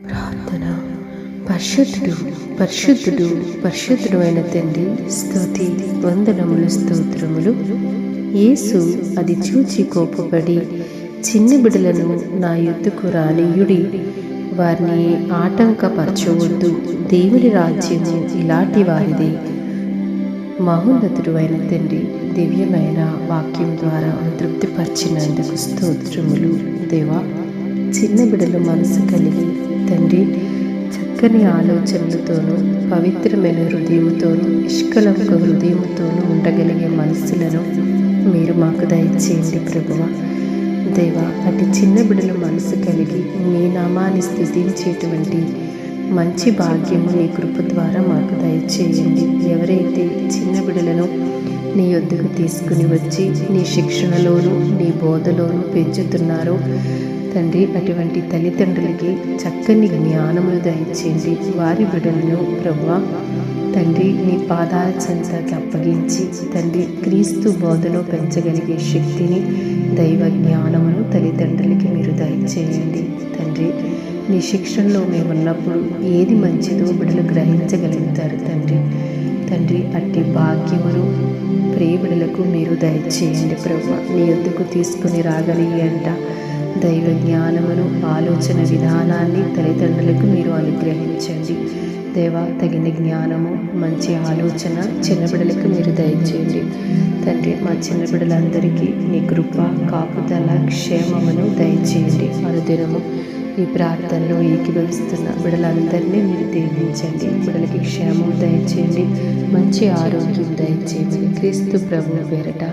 ప్రార్థన. పరిశుద్ధుడు పరిశుద్ధుడు పరిశుద్ధుడు అయిన తండ్రి, స్తుతి వందనములు స్తోత్రములు. యేసు అది చూచి కోపపడి, చిన్న బిడ్డలను నా యొద్దకు రానియుడి, వారిని ఆటంకపరచవద్దు, దేవుని రాజ్యము ఇలాంటి వారిది. మహోన్నతుడు అయిన తండ్రి, దివ్యమైన వాక్యం ద్వారా తృప్తిపరిచినందుకు స్తోత్రములు. దేవా, చిన్న బిడ్డల మనసు కలిగి తండ్రి, చక్కని ఆలోచనలతోనూ పవిత్రమైన హృదయముతోనూ నిష్కలంక హృదయముతోనూ ఉండగలిగే మనస్సులను మీరు మాకు దయచేయండి ప్రభువా. దేవా, అటు చిన్న బిడ్డల మనసు కలిగి మీ నామాన్ని స్తుతించేటువంటి మంచి భాగ్యము నీ కృప ద్వారా మాకు దయచేయండి. ఎవరైతే చిన్న బిడ్డలను నీ యొద్దకు తీసుకుని వచ్చి నీ శిక్షణలోనూ నీ బోధలోనూ పెంచుతున్నారో తండ్రి, అటువంటి తల్లిదండ్రులకి చక్కని జ్ఞానములు దయచేయండి. వారి బిడ్డలను ప్రభువా తండ్రి నీ పాదాల చెంతకి అప్పగించి తండ్రి క్రీస్తు బోధలో పెంచగలిగే శక్తిని, దైవ జ్ఞానమును తల్లిదండ్రులకి మీరు దయచేయండి. తండ్రి, నీ శిక్షణలో మేమున్నప్పుడు ఏది మంచిదో బిడ్డలు గ్రహించగలుగుతారు తండ్రి. తండ్రి, అట్టి భాగ్యమును ప్రియబిడలకు మీరు దయచేయండి ప్రభువా. నీ యొద్దకు తీసుకుని రాగలిగే అంట దైవ జ్ఞానమును, ఆలోచన విధానాన్ని తల్లిదండ్రులకు మీరు అనుగ్రహించండి. దేవా, తగిన జ్ఞానము, మంచి ఆలోచన చిన్నబిడ్డలకు మీరు దయచేయండి. తండ్రి, మా చిన్నబిడ్డలందరికీ నీ కృప, కాపుదల, క్షేమమును దయచేయండి. అనుదినము ఈ ప్రార్థనలో ఏకీభవిస్తున్న బిడ్డలందరినీ మీరు దీవించండి. బిడ్డలకి క్షేమం దయచేయండి, మంచి ఆరోగ్యం దయచేయండి. క్రీస్తు ప్రభువు పేరట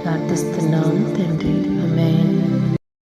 ప్రార్థిస్తున్నాము తండ్రి. ఆమేన్.